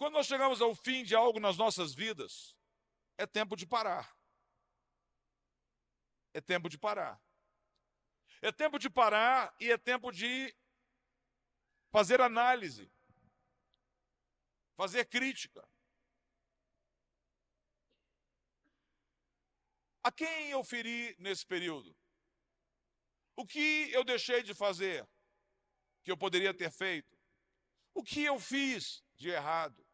Quando nós chegamos ao fim de algo nas nossas vidas, é tempo de parar. É tempo de parar. É tempo de parar e é tempo de fazer análise, fazer crítica. A quem eu feri nesse período? O que eu deixei de fazer que eu poderia ter feito? O que eu fiz de errado?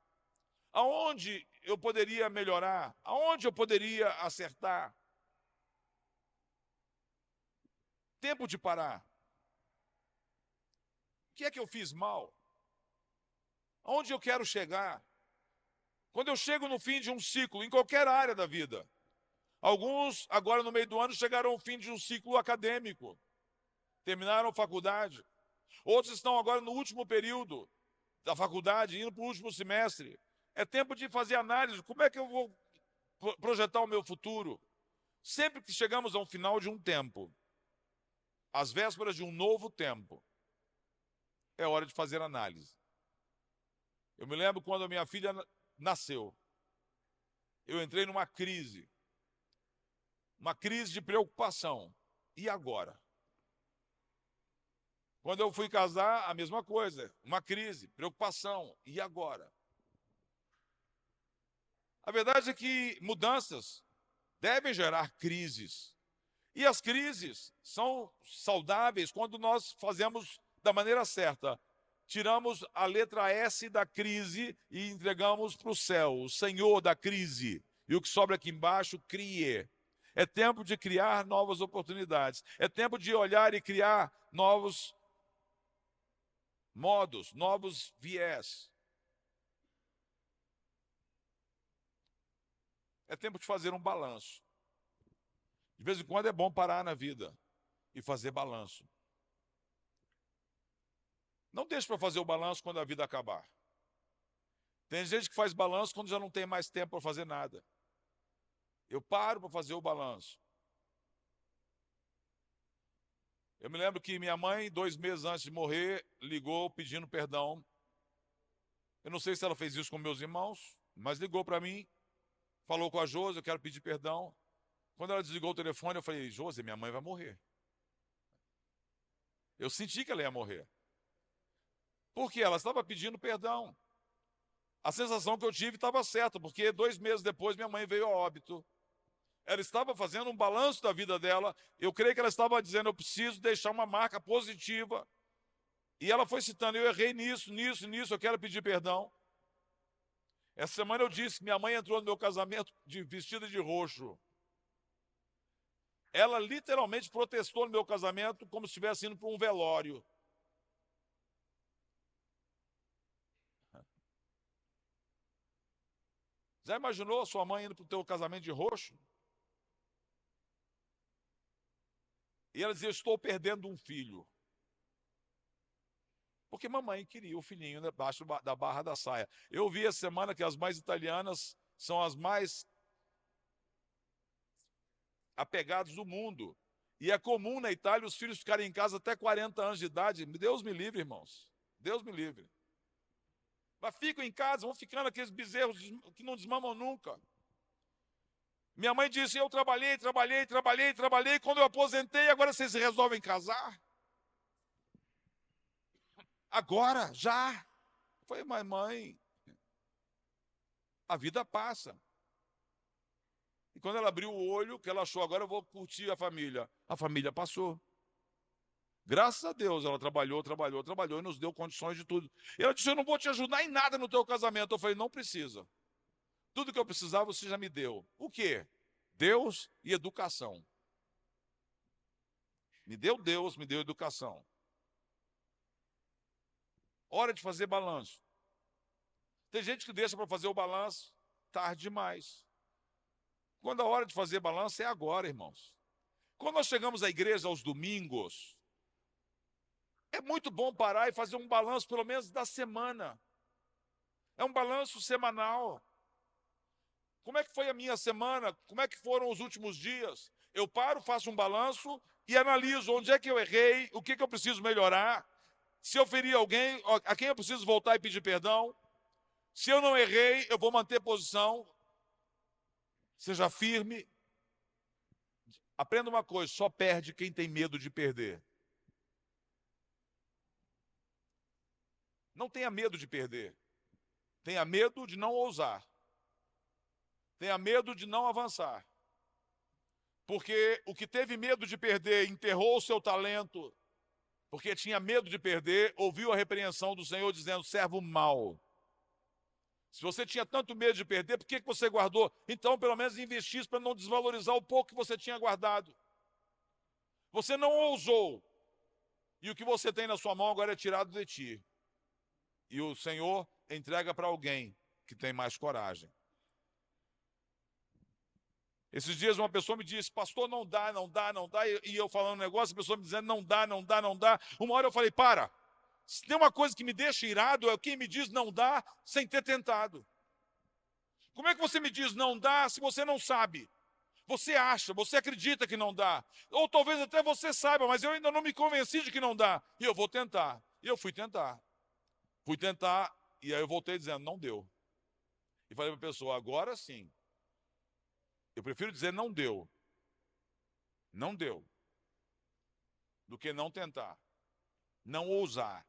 Aonde eu poderia melhorar? Aonde eu poderia acertar? Tempo de parar. O que é que eu fiz mal? Aonde eu quero chegar? Quando eu chego no fim de um ciclo, em qualquer área da vida, alguns, agora no meio do ano, chegaram ao fim de um ciclo acadêmico, terminaram a faculdade. Outros estão agora no último período da faculdade, indo para o último semestre. É tempo de fazer análise. Como é que eu vou projetar o meu futuro? Sempre que chegamos ao final de um tempo, às vésperas de um novo tempo, é hora de fazer análise. Eu me lembro quando a minha filha nasceu. Eu entrei numa crise de preocupação. E agora? Quando eu fui casar, a mesma coisa, uma crise, preocupação. E agora? A verdade é que mudanças devem gerar crises. E as crises são saudáveis quando nós fazemos da maneira certa. Tiramos a letra S da crise e entregamos para o céu, o Senhor da crise. E o que sobra aqui embaixo, crie. É tempo de criar novas oportunidades. É tempo de olhar e criar novos modos, novos viés. É tempo de fazer um balanço. De vez em quando é bom parar na vida e fazer balanço. Não deixe para fazer o balanço quando a vida acabar. Tem gente que faz balanço quando já não tem mais tempo para fazer nada. Eu paro para fazer o balanço. Eu me lembro que minha mãe, 2 meses antes de morrer, ligou pedindo perdão. Eu não sei se ela fez isso com meus irmãos, mas ligou para mim, falou com a Josi, eu quero pedir perdão. Quando ela desligou o telefone, eu falei, Josi, minha mãe vai morrer. Eu senti que ela ia morrer. Por quê? Ela estava pedindo perdão. A sensação que eu tive estava certa, porque 2 meses depois minha mãe veio a óbito. Ela estava fazendo um balanço da vida dela. Eu creio que ela estava dizendo, eu preciso deixar uma marca positiva. E ela foi citando, eu errei nisso, eu quero pedir perdão. Essa semana eu disse que minha mãe entrou no meu casamento vestida de roxo. Ela literalmente protestou no meu casamento como se estivesse indo para um velório. Já imaginou a sua mãe indo para o teu casamento de roxo? E ela dizia, estou perdendo um filho. Porque mamãe queria o filhinho debaixo da barra da saia. Eu vi essa semana que as mães italianas são as mais apegadas do mundo. E é comum na Itália os filhos ficarem em casa até 40 anos de idade. Deus me livre, irmãos. Deus me livre. Mas ficam em casa, vão ficando aqueles bezerros que não desmamam nunca. Minha mãe disse, eu trabalhei. Quando eu aposentei, agora vocês resolvem casar? Agora, já. Eu falei, mas mãe, a vida passa. E quando ela abriu o olho, que ela achou, agora eu vou curtir a família passou. Graças a Deus, ela trabalhou e nos deu condições de tudo. E ela disse, eu não vou te ajudar em nada no teu casamento. Eu falei, não precisa. Tudo que eu precisava, você já me deu. O quê? Deus e educação. Me deu Deus, me deu educação. Hora de fazer balanço. Tem gente que deixa para fazer o balanço tarde demais. Quando a hora de fazer balanço é agora, irmãos. Quando nós chegamos à igreja aos domingos, é muito bom parar e fazer um balanço, pelo menos da semana. É um balanço semanal. Como é que foi a minha semana? Como é que foram os últimos dias? Eu paro, faço um balanço e analiso onde é que eu errei, o que eu preciso melhorar, se eu feri alguém, a quem eu preciso voltar e pedir perdão, Se eu não errei, eu vou manter posição. Seja firme. Aprenda uma coisa, só perde quem tem medo de perder. Não tenha medo de perder. Tenha medo de não ousar. Tenha medo de não avançar. Porque o que teve medo de perder enterrou o seu talento, porque tinha medo de perder, ouviu a repreensão do Senhor dizendo, servo mau. Se você tinha tanto medo de perder, por que você guardou? Então, pelo menos, investisse para não desvalorizar o pouco que você tinha guardado. Você não ousou. E o que você tem na sua mão agora é tirado de ti. E o Senhor entrega para alguém que tem mais coragem. Esses dias uma pessoa me disse, pastor, não dá, não dá, não dá. E eu falando um negócio, a pessoa me dizendo, não dá, não dá, não dá. Uma hora eu falei, para. Se tem uma coisa que me deixa irado, é quem me diz não dá sem ter tentado. Como é que você me diz não dá se você não sabe? Você acha, você acredita que não dá. Ou talvez até você saiba, mas eu ainda não me convenci de que não dá. E eu vou tentar. E eu fui tentar. Fui tentar, e aí eu voltei dizendo, não deu. E falei para a pessoa, agora sim. Eu prefiro dizer não deu. Não deu. Do que não tentar. Não ousar.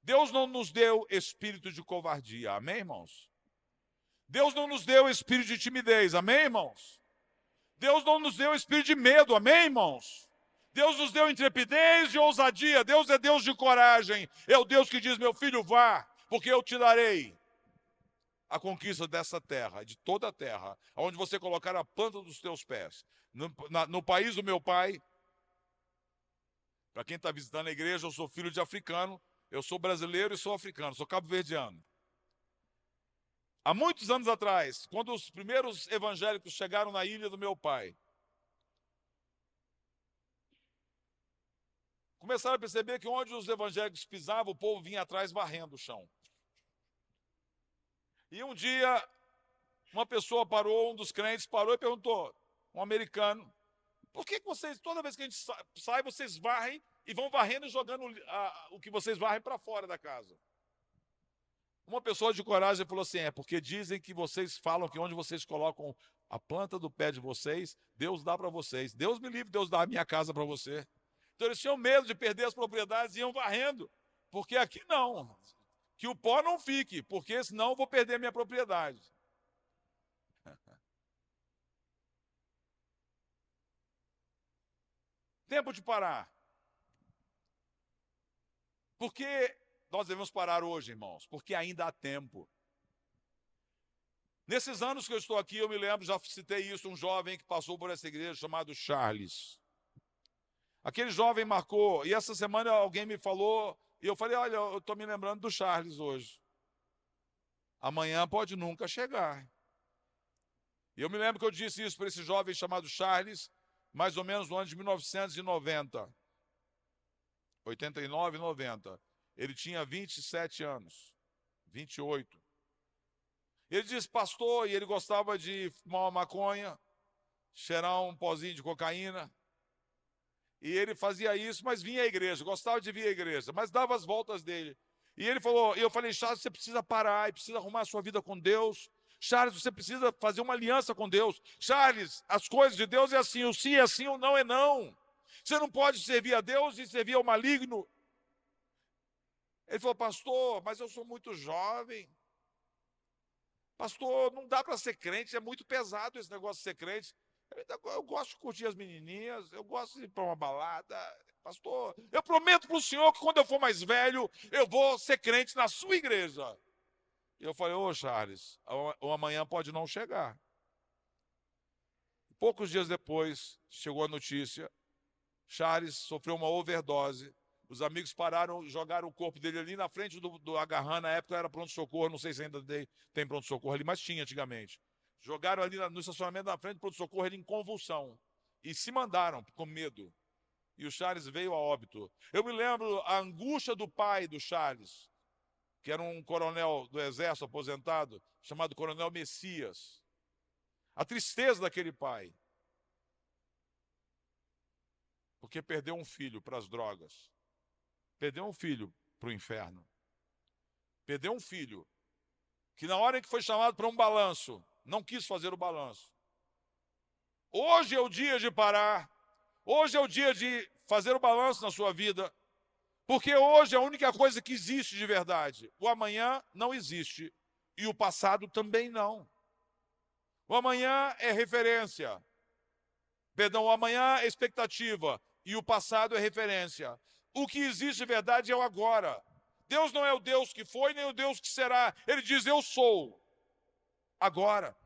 Deus não nos deu espírito de covardia. Amém, irmãos? Deus não nos deu espírito de timidez. Amém, irmãos? Deus não nos deu espírito de medo. Amém, irmãos? Deus nos deu intrepidez e ousadia. Deus é Deus de coragem. É o Deus que diz, meu filho, vá, porque eu te darei a conquista dessa terra, de toda a terra, onde você colocar a planta dos teus pés. No país do meu pai, para quem está visitando a igreja, eu sou filho de africano, eu sou brasileiro e sou africano, sou cabo-verdiano. Há muitos anos atrás, quando os primeiros evangélicos chegaram na ilha do meu pai, começaram a perceber que onde os evangélicos pisavam, o povo vinha atrás varrendo o chão. E um dia, uma pessoa parou, um dos crentes parou e perguntou, um americano, por que vocês, toda vez que a gente sai, vocês varrem e vão varrendo e jogando o que vocês varrem para fora da casa? Uma pessoa de coragem falou assim, porque dizem que vocês falam que onde vocês colocam a planta do pé de vocês, Deus dá para vocês. Deus me livre, Deus dá a minha casa para você. Então eles tinham medo de perder as propriedades e iam varrendo. Porque aqui não. Que o pó não fique, porque senão eu vou perder a minha propriedade. Tempo de parar. Por que nós devemos parar hoje, irmãos? Porque ainda há tempo. Nesses anos que eu estou aqui, eu me lembro, já citei isso, um jovem que passou por essa igreja chamado Charles. Aquele jovem marcou, e essa semana alguém me falou, e eu falei, olha, eu estou me lembrando do Charles hoje. Amanhã pode nunca chegar. E eu me lembro que eu disse isso para esse jovem chamado Charles, mais ou menos no ano de 1990. 89 e 90. Ele tinha 27 anos, 28. Ele disse, pastor, e ele gostava de fumar uma maconha, cheirar um pozinho de cocaína. E ele fazia isso, mas vinha à igreja, gostava de vir à igreja, mas dava as voltas dele. E ele falou, e eu falei, Charles, você precisa parar e precisa arrumar a sua vida com Deus. Charles, você precisa fazer uma aliança com Deus. Charles, as coisas de Deus é assim, o sim é assim, o não é não. Você não pode servir a Deus e servir ao maligno. Ele falou, pastor, mas eu sou muito jovem. Pastor, não dá para ser crente, é muito pesado esse negócio de ser crente. Eu gosto de curtir as menininhas, eu gosto de ir para uma balada. Pastor, eu prometo para o senhor que quando eu for mais velho, eu vou ser crente na sua igreja. E eu falei, ô Charles, o amanhã pode não chegar. Poucos dias depois, chegou a notícia, Charles sofreu uma overdose. Os amigos pararam, jogaram o corpo dele ali na frente do Agarran, na época era pronto-socorro, não sei se ainda tem pronto-socorro ali, mas tinha antigamente. Jogaram ali no estacionamento da frente do pronto-socorro, ele em convulsão. E se mandaram, com medo. E o Charles veio a óbito. Eu me lembro a angústia do pai do Charles, que era um coronel do exército aposentado, chamado Coronel Messias. A tristeza daquele pai. Porque perdeu um filho para as drogas. Perdeu um filho para o inferno. Perdeu um filho que na hora em que foi chamado para um balanço, não quis fazer o balanço. Hoje é o dia de parar. Hoje é o dia de fazer o balanço na sua vida. Porque hoje é a única coisa que existe de verdade. O amanhã não existe. E o passado também não. O amanhã é referência. Perdão, o amanhã é expectativa. E o passado é referência. O que existe de verdade é o agora. Deus não é o Deus que foi, nem o Deus que será. Ele diz, eu sou. Agora.